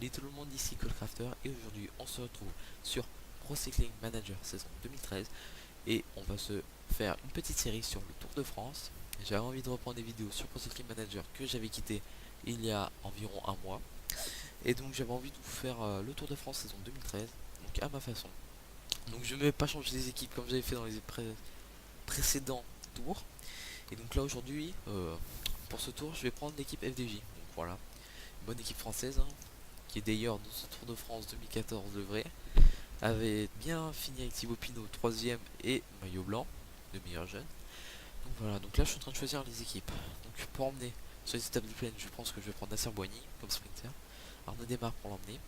Salut tout le monde, ici Coldcrafter et aujourd'hui on se retrouve sur Pro Cycling Manager saison 2013 et on va se faire une petite série sur le Tour de France. J'avais envie de reprendre des vidéos sur Pro Cycling Manager que j'avais quitté il y a environ un mois et donc j'avais envie de vous faire le Tour de France saison 2013 donc à ma façon. Donc je ne vais pas changer les équipes comme j'avais fait dans les précédents tours et donc là aujourd'hui pour ce tour je vais prendre l'équipe FDJ. Donc voilà, une bonne équipe française hein, qui est d'ailleurs dans ce Tour de France 2014 le vrai, avait bien fini avec Thibaut Pinot 3ème et maillot blanc, le meilleur jeune. Donc voilà, donc là je suis en train de choisir les équipes. Donc pour emmener sur les étapes de plaine, je pense que je vais prendre Nasser Boigny comme sprinter, Arnaud Démarre pour l'emmener.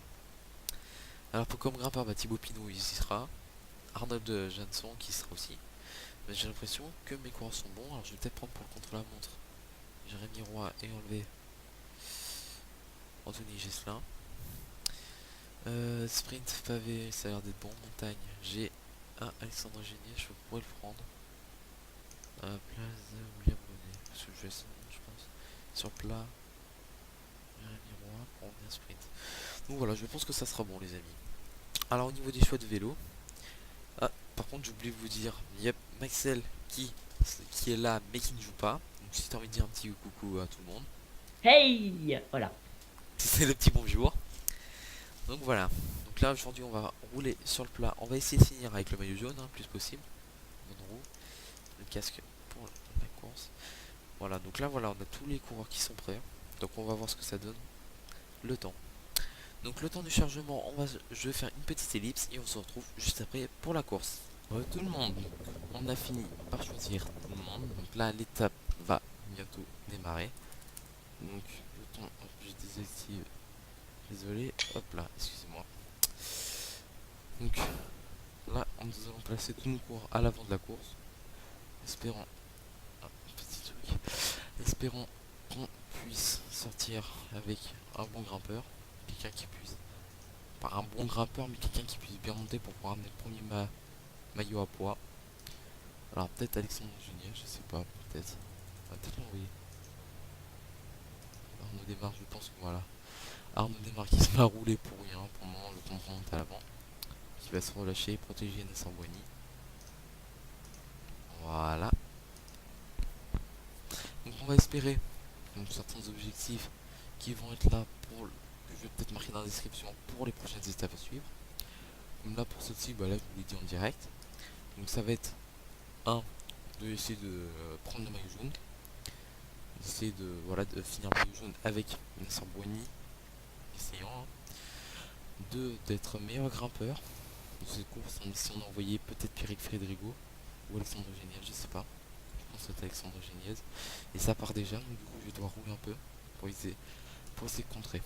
Alors pour comme grimpeur, bah, Thibaut Pinot il y sera, Arnold Jansson qui sera aussi. Mais j'ai l'impression que mes coureurs sont bons, alors je vais peut-être prendre pour le contre-la-montre Jérémy Roy et enlever Anthony Geslin. Sprint pavé, ça a l'air d'être bon. Montagne, j'ai un Alexandre Génier, je pourrais le prendre. À la place de William Bonnet, parce que je vais essayer, je pense. Sur plat, Jérémy Roy pour bien sprint. Donc voilà, je pense que ça sera bon, les amis. Alors, au niveau des choix de vélo, ah, par contre, j'ai oublié de vous dire, il y a Maxel qui est là, mais qui ne joue pas. Donc, si t'as envie de dire un petit coucou à tout le monde, Hey! Voilà. c'est le petit bonjour. Donc voilà. Donc là, aujourd'hui, on va rouler sur le plat. On va essayer de finir avec le maillot jaune, hein, le plus possible. On roue. Le casque pour la course. Voilà, donc là voilà, on a tous les coureurs qui sont prêts. Donc on va voir ce que ça donne. Le temps. Donc le temps du chargement, je vais faire une petite ellipse et on se retrouve juste après pour la course. Tout le monde, on a fini par choisir tout le monde. Donc là l'étape va bientôt démarrer. Donc le temps, hop, je désactive. Désolé, hop là, excusez-moi. Donc là, nous allons placer tous nos coureurs à l'avant de la course. Espérons un petit truc. Espérons qu'on puisse sortir avec un bon grimpeur, quelqu'un qui puisse, pas un bon grimpeur, mais quelqu'un qui puisse bien monter pour pouvoir amener le premier maillot à poids. Alors peut-être Alexandre Junior, je sais pas, peut-être. On va peut-être l'envoyer. Arnaud Démarre, je pense que voilà. Arnaud Démarre qui se met à rouler pour rien, pour le moment, le temps de remonter à l'avant. Qui va se relâcher et protéger Nasser Boigny. Voilà. Donc on va espérer donc, certains objectifs qui vont être là pour que je vais peut-être marquer dans la description pour les prochaines étapes à suivre. Comme là pour ceci, bah là je vous l'ai dit en direct. Donc ça va être un de essayer de prendre le maillot jaune, d'essayer de voilà de finir le maillot jaune avec Nasser Boigny, essayant. Hein. 2 d'être meilleur grimpeur de cette course en essayant d'envoyer peut-être Pierrick Frédérigo ou Alexandre Géniez, je sais pas. Je pense que c'est Alexandre Géniez. Et ça part déjà, donc du coup je dois rouler un peu pour essayer de contrer.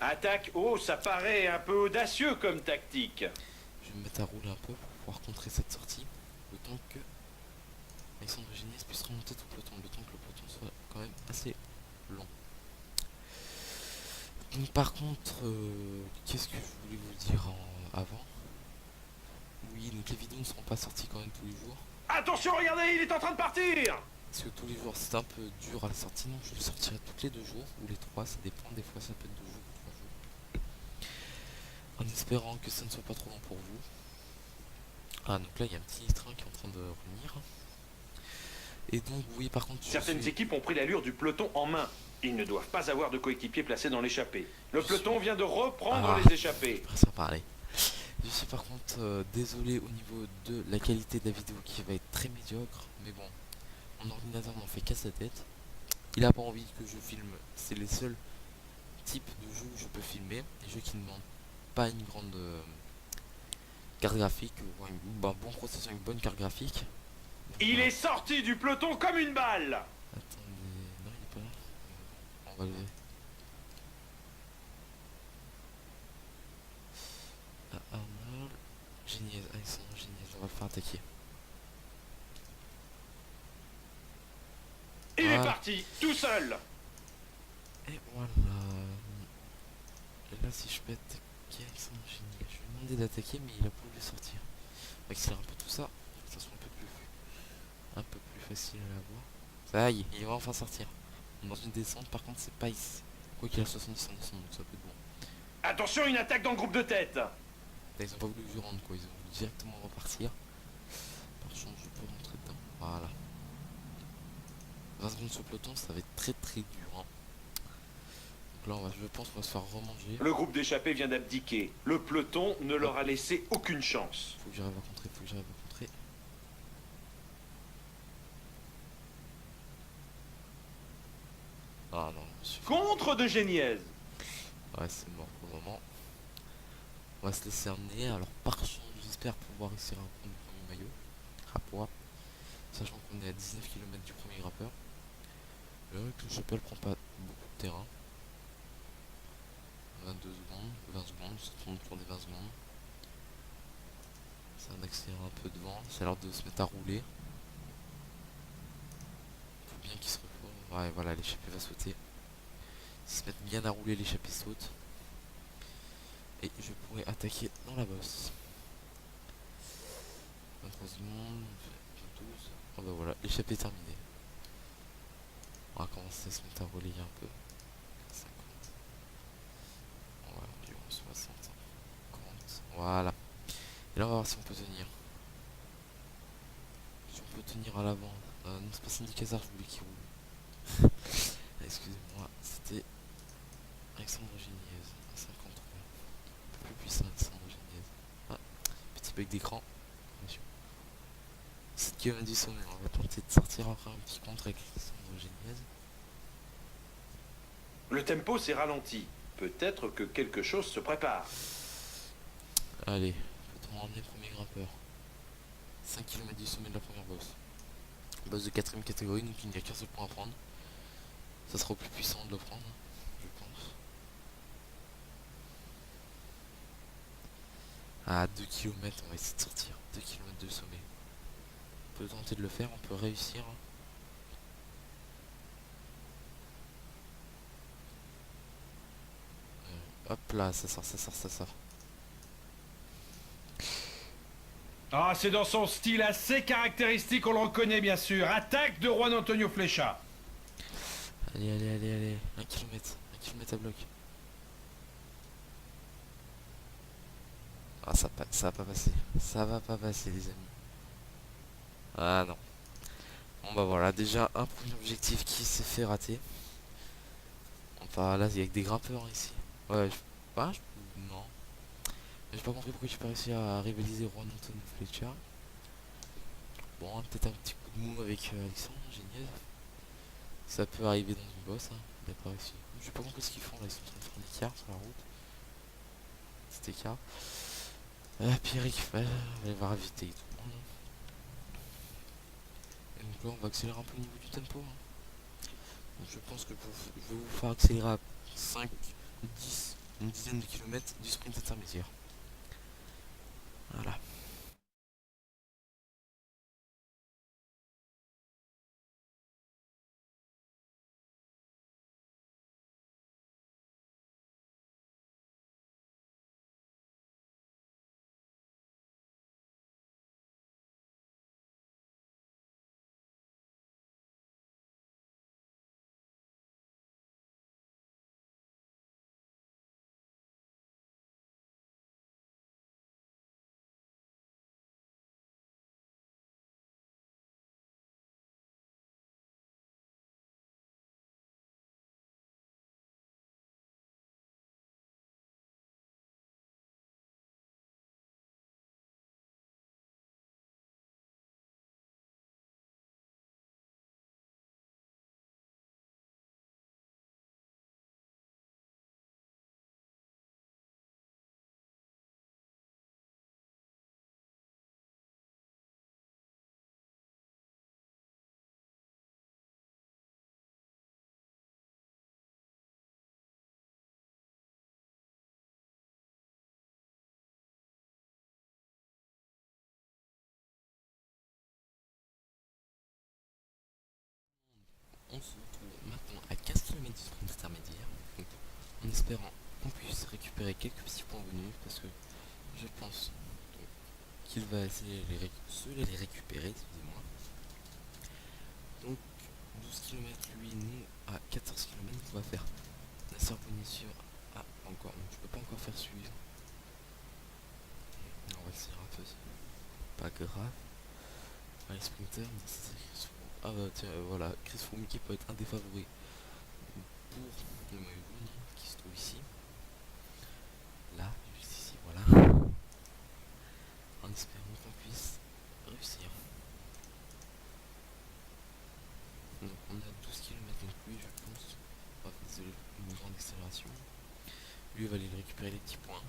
Attaque haut, ça paraît un peu audacieux comme tactique. Je vais me mettre à rouler un peu pour pouvoir contrer cette sortie. Le temps que Alexandre Géniez puisse remonter tout le peloton. Le temps que le peloton soit quand même assez long. Donc par contre, qu'est-ce que je voulais vous dire avant? Oui, donc les vidéos ne seront pas sorties quand même tous les jours. Attention, regardez, il est en train de partir. Parce que tous les jours c'est un peu dur à la sortie, donc je le sortirai toutes les 2 jours ou les 3, ça dépend, des fois ça peut être 2 jours ou 3 jours. En espérant que ça ne soit pas trop long pour vous. Ah donc là il y a un petit train qui est en train de revenir. Et donc oui par contre Certaines équipes ont pris l'allure du peloton en main. Ils ne doivent pas avoir de coéquipiers placés dans l'échappée. Le peloton vient de reprendre les échappées. Ça parler. Je suis par contre désolé au niveau de la qualité de la vidéo qui va être très médiocre. Mais bon, mon ordinateur n'en fait qu'à sa tête. Il a pas envie que je filme. C'est les seuls types de jeux où je peux filmer. Des jeux qui ne demandent pas une grande carte graphique. Ou un bon processeur, une bonne carte graphique. Il est sorti du peloton comme une balle. Attendez, non il est pas là. On va lever. Ah, Arnold, Géniez, Alexandre Géniez, on va le faire attaquer. Il est parti, tout seul. Et voilà. Et là si je peux attaquer Alexandre Géniez, je lui ai demandé d'attaquer mais il a pas voulu sortir. On va accélérer un peu tout ça, pour que ça soit un peu plus facile à la voir. Ça y est, il va enfin sortir. Dans une descente par contre c'est pas ici. Quoi qu'il a 70 en descente donc ça peut être bon. Attention, une attaque dans le groupe de tête. Là, ils ont pas voulu que je rentre quoi, ils ont voulu directement repartir. Par contre je peux rentrer dedans. Voilà. 20 secondes sur le peloton, ça va être très très dur. Hein. Donc là je pense qu'on va se faire remanger. Le groupe d'échappés vient d'abdiquer. Le peloton ne leur a laissé aucune chance. Faut que j'arrive à contrer, faut que j'arrive à contrer. Ah non, je suis... Contre de Géniez. Ouais, c'est mort pour le moment. On va se laisser emmener. Alors, par chance, j'espère pouvoir réussir à prendre le premier maillot. Rapport. Sachant qu'on est à 19 km du premier grappeur. Le chapelle prend pas beaucoup de terrain. 22 secondes, 20 secondes, ça tourne autour des 20 secondes. Ça va accélérer un peu devant. C'est l'heure de se mettre à rouler. Faut bien qu'il se repose. Ouais, voilà, l'échappée va sauter. S'ils se mettent bien à rouler, l'échappée saute. Et je pourrais attaquer dans la bosse. 23 secondes, 12. Oh bah voilà, l'échappée est terminée. On va commencer à se mettre à relayer un peu. 50. Voilà, environ 60. 40. Voilà. Et là on va voir si on peut tenir. Si on peut tenir à l'avant. Non, c'est pas Cindy Cazard, je voulais qu'il roule. Excusez-moi, c'était Alexandre Géniez à 53. Plus puissant Alexandre Géniez. Ah, petit bug d'écran. 7 km du sommet, on va tenter de sortir encore un petit contre avec Alexandre Géniez. Le tempo s'est ralenti. Peut-être que quelque chose se prépare. Allez, peut-on ramener le premier grimpeur. 5 km du sommet de la première bosse. Bosse de 4ème catégorie, donc il n'y a qu'un seul point à prendre. Ça sera au plus puissant de le prendre, je pense. À 2 km, on va essayer de sortir. 2 km de sommet. On peut tenter de le faire, on peut réussir. Hop là, ça sort, ça sort, ça sort. Ah, c'est dans son style assez caractéristique, on le reconnaît bien sûr. Attaque de Juan Antonio Flecha. Allez, allez, allez, allez. 1 km. 1 km à bloc. Ah, ça va pas passer. Ça va pas passer, les amis. Ah non. Bon bah voilà, déjà un premier objectif qui s'est fait rater. Enfin là, il y a que des grimpeurs ici. Ouais, non. J'ai pas compris pourquoi j'ai pas réussi à rivaliser Juan Antonio Flecha. Bon, peut-être un petit coup de mou avec Alexandre Géniez. Ça peut arriver dans une bosse, hein. Il a pas réussi. Je sais pas compris ce qu'ils font là, ils sont en train de faire un écart sur la route. Cet écart. Pierrick, il va raviter tout le monde. Et donc là, on va accélérer un peu au niveau du tempo. Hein. Donc je pense que je vais vous faire accélérer à 5, 10, une dizaine de kilomètres du sprint intermédiaire. Voilà. On se retrouve maintenant à 15 km du sprint intermédiaire. Donc, en espérant qu'on puisse récupérer quelques petits points bonus parce que je pense qu'il va essayer de les récupérer, excusez-moi. Donc 12 km lui, nous à 14 km, on va faire la bonus à encore, donc je peux pas encore faire suivre. On va accélérer un peu, c'est pas grave. Allez, Sprinter, ah bah tiens, voilà, Chris Froome qui peut être un des favoris pour le maillot jaune qui se trouve ici. Là, juste ici, voilà. En espérant qu'on puisse réussir. Donc on a 12 km, donc lui je pense, désolé, une grande accélération. Lui va aller récupérer les petits points.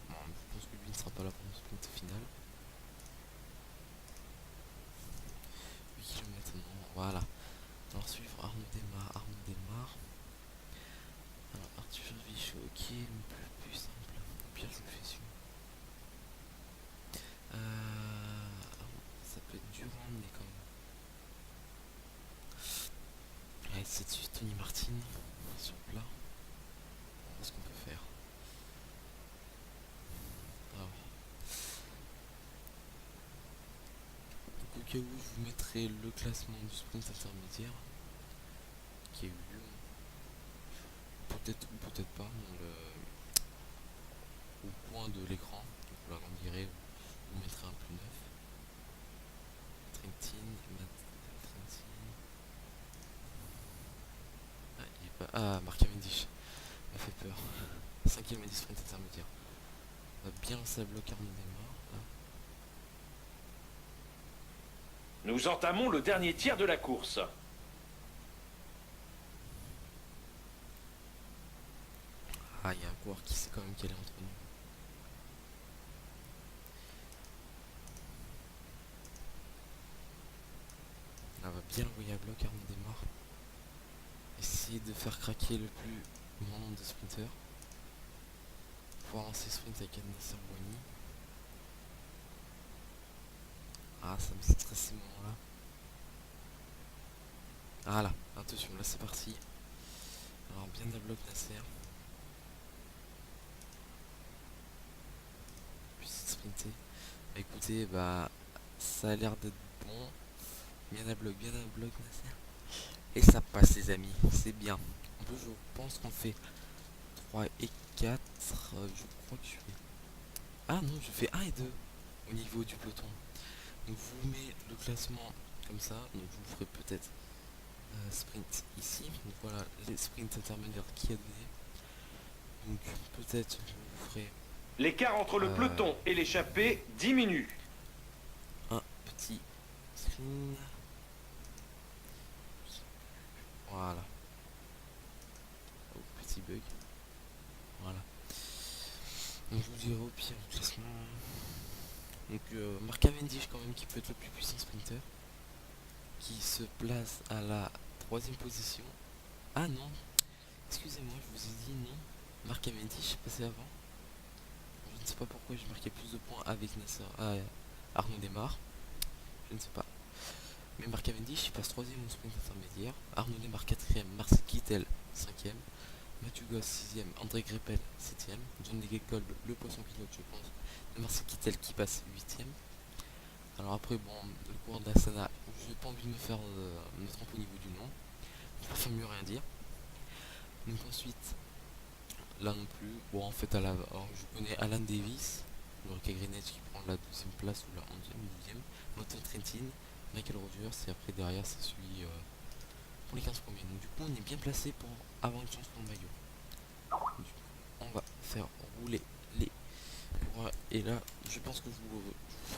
Bon, je pense que lui ne sera pas là pour le sprint final. 8 km non, voilà. Alors suivre Arnaud démarre. Alors Arthur Vichot qui est le plus simple. Au pire je le fais suivre. Ça peut être dur à emmener quand même. Allez, c'est de suite Tony Martin sur plat. On voit ce qu'on peut faire. Ah oui. Donc au cas où je vous mettrai le classement du sprint intermédiaire qui a eu lieu. Peut-être ou peut-être pas au point de l'écran. Donc vous l'agrandirez, vous mettrez un plus neuf. Trentin. Ah, il est pas. Ah, Mark Cavendish. Il m'a fait peur. 5ème et 10 sprint intermédiaire. On va bien lancer la bloc Arnaud démarre. Là. Nous entamons le dernier tiers de la course. Ah, il y a un coureur qui sait quand même qu'elle est entre nous. Là, on va bien l'envoyer à bloc Arnaud démarre. Essayer de faire craquer le plus grand nombre de sprinters. Pouvoir lancer sprint avec Nasser Boigny. Ah, ça me stresse ces moments-là. Ah là, attention, là c'est parti. Alors bien de la bloc Nasser. Puis c'est sprinter. Bah, écoutez, bah ça a l'air d'être bon. Bien à bloc Nasser. Et ça passe les amis, c'est bien. En plus je pense qu'on fait 3 et 4. Je crois que je fais. Ah non, je fais 1 et 2 au niveau du peloton. Donc je vous mets le classement comme ça. Donc je vous ferai peut-être sprint ici. Donc voilà les sprints intermédiaires qui a donné. Donc peut-être je vous ferai L'écart entre le peloton et l'échappée diminue. un petit screen. Voilà. Oh, petit bug. Voilà. Donc je vous dirai au pire le classement. Donc Mark Cavendish quand même qui peut être le plus puissant sprinter. Qui se place à la 3ème position. Ah non, excusez-moi, je vous ai dit non. Mark Cavendish est passé avant. Je ne sais pas pourquoi j'ai marqué plus de points avec Nasser. Ah, Arnaud démarre. Je ne sais pas. Mais Mark Cavendish il passe 3ème au sprint intermédiaire. Arnaud démarre 4ème. Marcel Kittel 5ème. Mathieu Goss 6ème. André Greppel 7ème. John Degenkolb, le poisson pilote je pense. De Marcel Kittel qui passe 8ème. Alors après bon, le coureur d'Astana, je n'ai pas envie de me faire me tromper au niveau du nom. Je préfère mieux rien dire. Donc ensuite, là non plus. Bon en fait alors, je connais Alan Davis, Ulrika Greenedge qui prend la 12ème place ou la 11ème, 12ème. Morten Trentin, Michael Rogers et après derrière c'est celui pour les 15 premiers. Donc du coup on est bien placé pour avoir une chance pour le maillot. Donc, on va faire rouler les coureurs et là je pense que je vous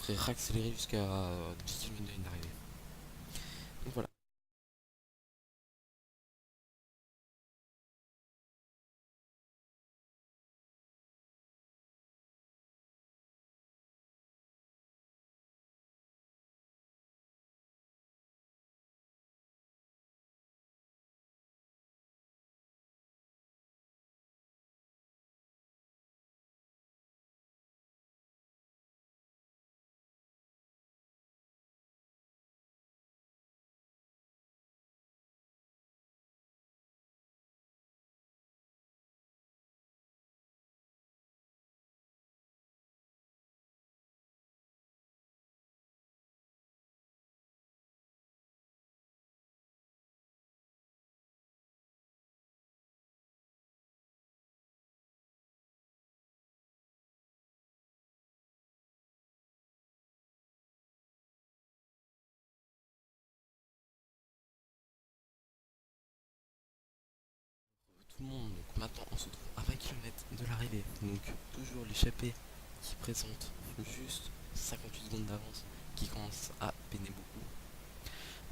ferai réaccélérer jusqu'à 10 km de ligne d'arrivée. Donc voilà. tout le monde. Donc maintenant on se trouve à 20 km de l'arrivée. Donc toujours l'échappée qui présente juste 58 secondes d'avance, qui commence à peiner beaucoup.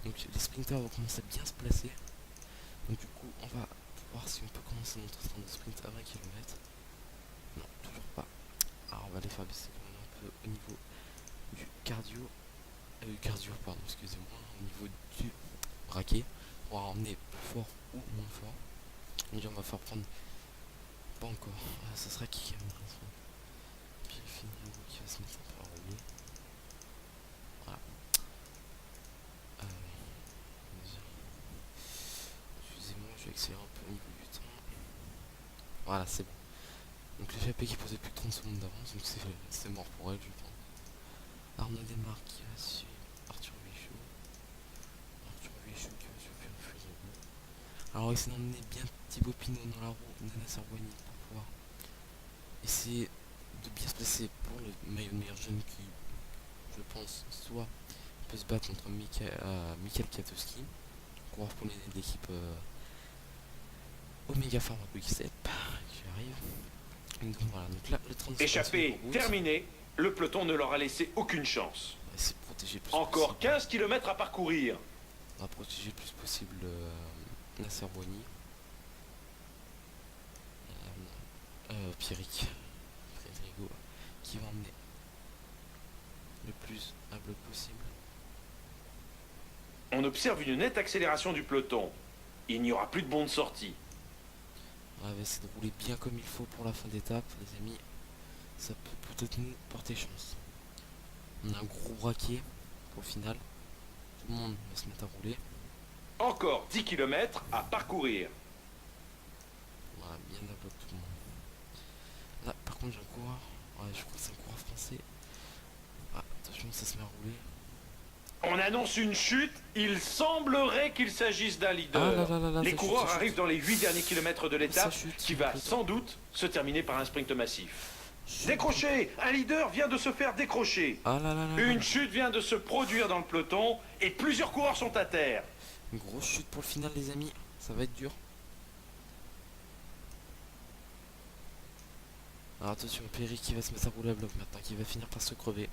Donc les sprinters vont commencer à bien se placer. Donc du coup on va voir si on peut commencer notre train de sprint à 20 km. Non, toujours pas. Alors on va les faire baisser quand même un peu au niveau du cardio. Pardon, excusez-moi, au niveau du braquet. On va emmener plus fort ou moins fort. Donc on va faire prendre. Pas encore. Ah, ça sera qui même. Puis il finit qui va se mettre un peu à rouler. Voilà. Excusez-moi, je vais accélérer un peu au niveau du temps. Voilà, c'est bon. Donc l'échappée qui posait plus de 30 secondes d'avance, donc c'est mort pour elle, je pense. Arnaud Desmarques qui va suivre Arthur Michaud. Arthur Michaud qui va suivre Furigo. Alors on va essayer d'emmener bien Thibaut Pinot dans la roue de Nasser Boigny pour pouvoir essayer de bien se placer pour le maillot de meilleur jeune qui, je pense, soit peut se battre contre Michael Katowski, coureur polonais de l'équipe Omega Pharma Quick-Step, qui arrive. Donc voilà, donc là le 30 Échappé terminé, le peloton ne leur a laissé aucune chance. On va essayer de protéger le plus Encore possible. 15 km à parcourir. On va protéger le plus possible Nasser Boigny. Pierrick Frédérigo qui va emmener le plus à bloc possible. On observe une nette accélération du peloton. Il n'y aura plus de bond de sortie. On va essayer de rouler bien comme il faut pour la fin d'étape, les amis. Ça peut peut-être nous porter chance. On a un gros braquet pour le final. Tout le monde va se mettre à rouler. Encore 10 km à parcourir. Voilà, bien à bloc tout le monde. Là, par contre, j'ai un coureur. Ouais, je crois que c'est un coureur français. Ah, attention, ça se met à rouler. On annonce une chute. Il semblerait qu'il s'agisse d'un leader. Ah là là là là, Les ça coureurs chute, ça arrivent chute. dans les 8 derniers kilomètres de l'étape, Ça chute, qui va complètement. sans doute se terminer par un sprint massif. Décroché. Un leader vient de se faire décrocher. Ah là là là là. Une chute vient de se produire dans le peloton et plusieurs coureurs sont à terre. Une grosse chute pour le final, les amis. Ça va être dur. Alors attention, Perry qui va se mettre à rouler à bloc maintenant, qui va finir par se crever.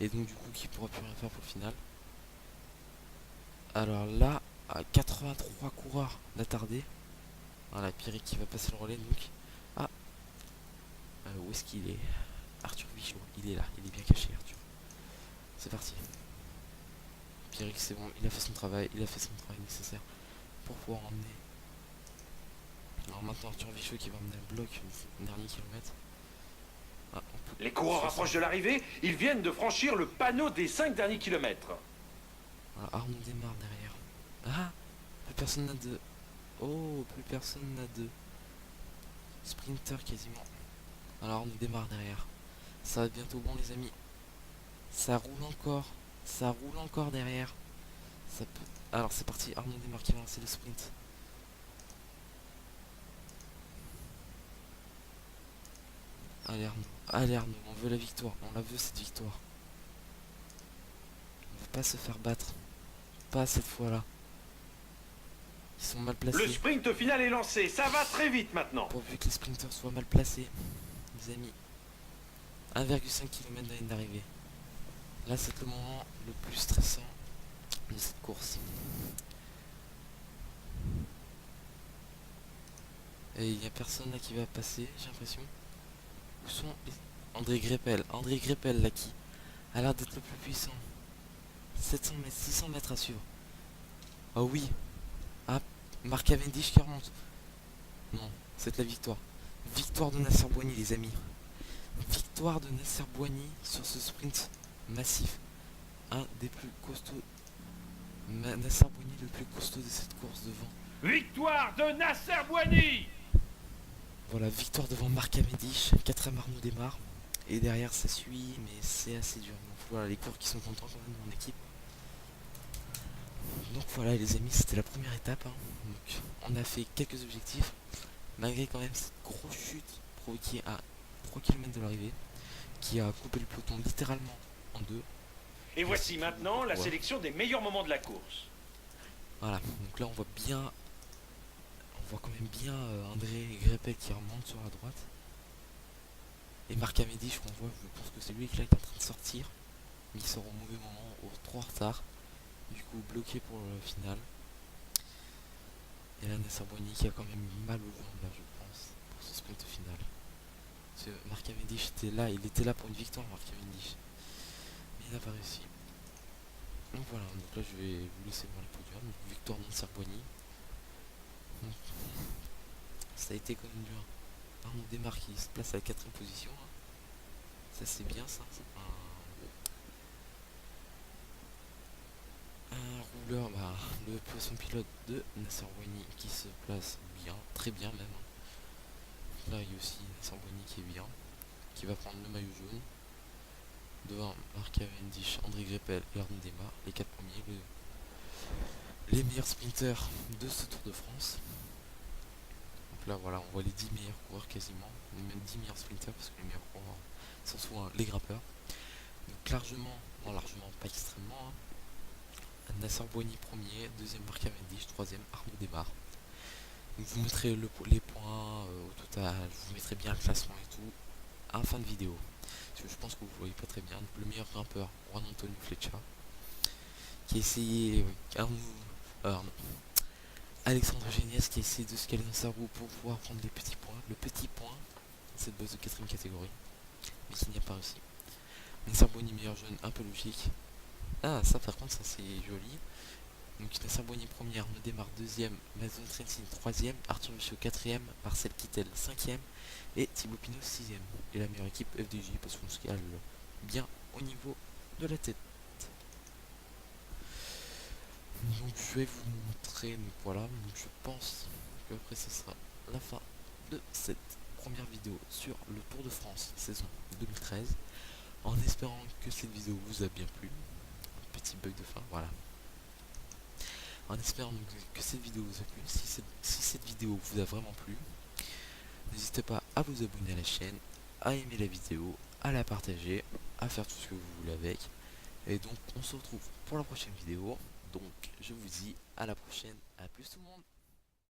Et donc du coup, qui pourra plus rien faire pour le final. Alors là, à 83 coureurs d'attardé. Voilà, Perry qui va passer le relais donc. Ah, où est-ce qu'il est? Arthur Bichot, il est là, il est bien caché Arthur. C'est parti. Pierrick c'est bon, il a fait son travail nécessaire pour pouvoir emmener. Alors maintenant Arthur Bichot qui va emmener un bloc le dernier kilomètre. Ah, on peut... Les coureurs approchent de l'arrivée. Ils viennent de franchir le panneau des 5 derniers kilomètres. Voilà, Arnaud démarre derrière. Ah, plus personne n'a de... Oh, plus personne n'a de... Sprinter quasiment. Alors Arnaud démarre derrière. Ça va être bientôt bon les amis. Ça roule encore derrière. Ça peut... Alors c'est parti, Arnaud démarre qui va lancer le sprint. Allez Arnaud, on veut la victoire, on la veut cette victoire. On veut pas se faire battre. Pas cette fois-là. Ils sont mal placés. Le sprint final est lancé. Ça va très vite maintenant. Pourvu que les sprinters soient mal placés, les amis. 1,5 km de ligne d'arrivée. Là c'est le moment le plus stressant de cette course. Et il n'y a personne là qui va passer, j'ai l'impression. Où sont les... André Greppel là qui a l'air d'être le plus puissant. 700 mètres, 600 mètres à suivre. Oh oui. Ah, Marc Cavendish qui remonte. Non, c'est la victoire. Victoire de Nasser Boigny les amis. Victoire de Nasser Boigny sur ce sprint massif. Un des plus costauds. Nasser Boigny le plus costaud de cette course devant. Victoire de Nasser Boigny. Voilà, victoire devant Marc Cavendish, 4ème Arnaud démarre. Et derrière ça suit, mais c'est assez dur. Donc voilà, les coureurs qui sont contents quand même dans l'équipe. Donc voilà les amis, c'était la première étape. Hein. Donc on a fait quelques objectifs. Malgré quand même cette grosse chute provoquée à 3 km de l'arrivée. Qui a coupé le peloton littéralement en deux. Et voici maintenant la Ouais. sélection des meilleurs moments de la course. Voilà, donc là on voit voit quand même bien André Greppel qui remonte sur la droite. Et Marc Cavendish qu'on voit, je pense que c'est lui qui est en train de sortir. Mais il sort au mauvais moment, trop en retard. Du coup bloqué pour le final. Et là Nasser Boigny qui a quand même mal au ventre là je pense pour ce sprint final. Parce que Marc Cavendish était là, il était là pour une victoire Marc Cavendish. Mais il n'a pas réussi. Donc voilà, donc là je vais vous laisser voir le podium. Donc, victoire de Nasser Boigny. Ça a été quand même dur. Arnaud Démarre qui se place à la 4ème position. Hein. Ça c'est bien ça. Un rouleur, bah, le poisson pilote de Nasser Boigny qui se place bien, très bien même. Hein. Là il y a aussi Nasser Boigny qui est bien, qui va prendre le maillot jaune. Devant Marc Cavendish, André Greppel et Arnaud Démarre, les 4 premiers, les meilleurs sprinters de ce Tour de France. Donc là voilà, on voit les 10 meilleurs coureurs quasiment, même 10 meilleurs sprinters parce que les meilleurs coureurs sont souvent les grappeurs. Donc largement, non largement, pas extrêmement. Hein. Nasser Boigny premier, deuxième Marc Cavendish, troisième Arnaud Démarre. Donc vous mettrez les points au total, vous mettrez bien le classement et tout à la fin de vidéo. Parce que je pense que vous voyez pas très bien. Donc, le meilleur grimpeur, Juan Antonio Flecha, qui a essayé, Alexandre Géniès qui a essayé de se caler dans sa roue pour pouvoir prendre les petits points. Le petit point, cette bosse de 4ème catégorie, mais qui n'y a pas réussi. Nasser Boigny meilleur jeune, un peu logique. Ah ça par contre ça c'est joli. Donc Nasser Boigny premier, Arnaud Démarre deuxième, Mason Trentin troisième, Arthur Michaud quatrième, Marcel Kittel cinquième et Thibaut Pinot sixième. Et la meilleure équipe FDJ parce qu'on se cale bien au niveau de la tête. Donc je vais vous montrer, donc voilà, donc je pense que après ce sera la fin de cette première vidéo sur le Tour de France saison 2013. En espérant que cette vidéo vous a bien plu. Petit bug de fin, voilà. En espérant donc que cette vidéo vous a plu. Si cette vidéo vous a vraiment plu, n'hésitez pas à vous abonner à la chaîne, à aimer la vidéo, à la partager, à faire tout ce que vous voulez avec. Et donc on se retrouve pour la prochaine vidéo. Donc je vous dis à la prochaine, à plus tout le monde.